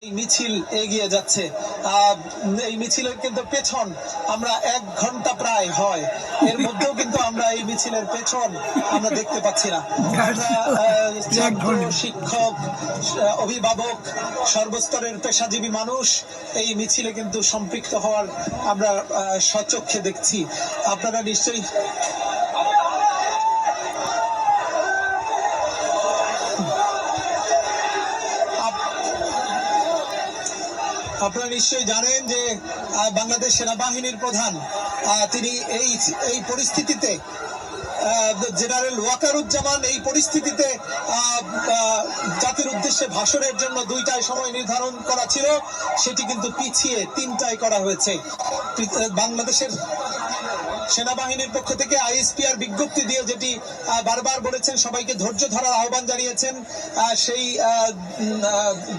এই মিছিল এগিয়ে যাচ্ছে। এই মিছিলের কিন্তু পেছন আমরা 1 ঘন্টা প্রায় হয়, এর মধ্যেও কিন্তু আমরা এই মিছিলের পেছন আমরা দেখতে পাচ্ছি না। ছাত্র, শিক্ষক, অভিভাবক, সর্বস্তরের পেশাজীবী মানুষ এই মিছিলে কিন্তু সম্পৃক্ত হওয়ার আমরা স্বচক্ষে দেখছি। আপনারা নিশ্চয়ই জানেন যে বাংলাদেশ সেনাবাহিনীর প্রধান তিনি এই পরিস্থিতিতে জেনারেল ওয়াকারুজ্জামান এই পরিস্থিতিতে জাতির উদ্দেশ্যে ভাষণের জন্য 2টায় সময় নির্ধারণ করা ছিল, সেটি কিন্তু পিছিয়ে 3টায় করা হয়েছে। বাংলাদেশের সেনাবাহিনীর পক্ষ থেকে আইএসপিআর বিজ্ঞপ্তি দিয়ে যেটি বারবার বলেছেন, সবাইকে ধৈর্য ধরার আহ্বান জানিয়েছেন। সেই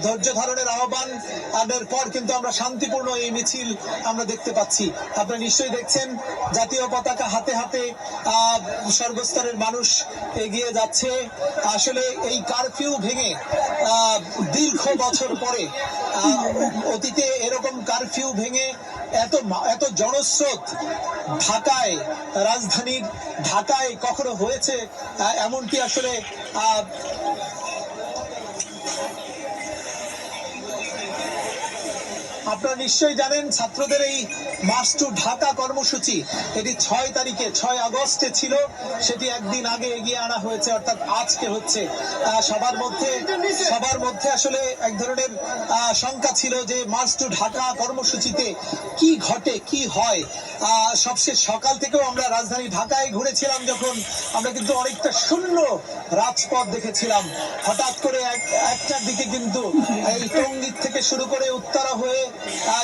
ধৈর্য ধারণের আহ্বানের পর কিন্তু আমরা শান্তিপূর্ণ এই মিছিল আমরা দেখতে পাচ্ছি। আপনারা নিশ্চয়ই দেখছেন জাতীয় পতাকা হাতে হাতে সর্বস্তরের মানুষ এগিয়ে যাচ্ছে। আসলে এই কারফিউ ভেঙে দীর্ঘ বছর পরে অতীতে এরকম কারফিউ ভেঙে এত জনস্রোত ঢাকায়, রাজধানীর ঢাকায় কখনো হয়েছে এমনটি আসলে আপনারা নিশ্চয়ই জানেন। ছাত্রদের এই মার্চ টু ঢাকা কর্মসূচি এটি 6 আগস্টে ছিল, সেটি একদিন আগে এগিয়ে আনা হয়েছে, অর্থাৎ আজকে হচ্ছে। সবার মধ্যে আসলে এক ধরনের শঙ্কা ছিল যে মার্চ টু ঢাকা কর্মসূচিতে কি ঘটে, কি হয়। সবশেষ সকাল থেকেও আমরা রাজধানী ঢাকায় ঘুরেছিলাম, যখন আমরা কিন্তু অনেকটা শূন্য রাজপথ দেখেছিলাম। হঠাৎ করে একটার দিকে কিন্তু এই টঙ্গী থেকে শুরু করে উত্তরা হয়ে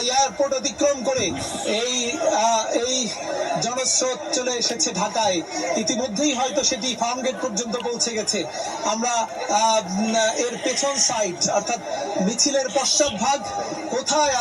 এয়ারপোর্ট অতিক্রম করে এই জনস্রোত চলে এসেছে ঢাকায়। ইতিমধ্যেই হয়তো সেটি ফার্মগেট পর্যন্ত পৌঁছে গেছে। আমরা এর পেছন সাইড অর্থাৎ মিছিলের পশ্চাৎ ভাগ কোথায়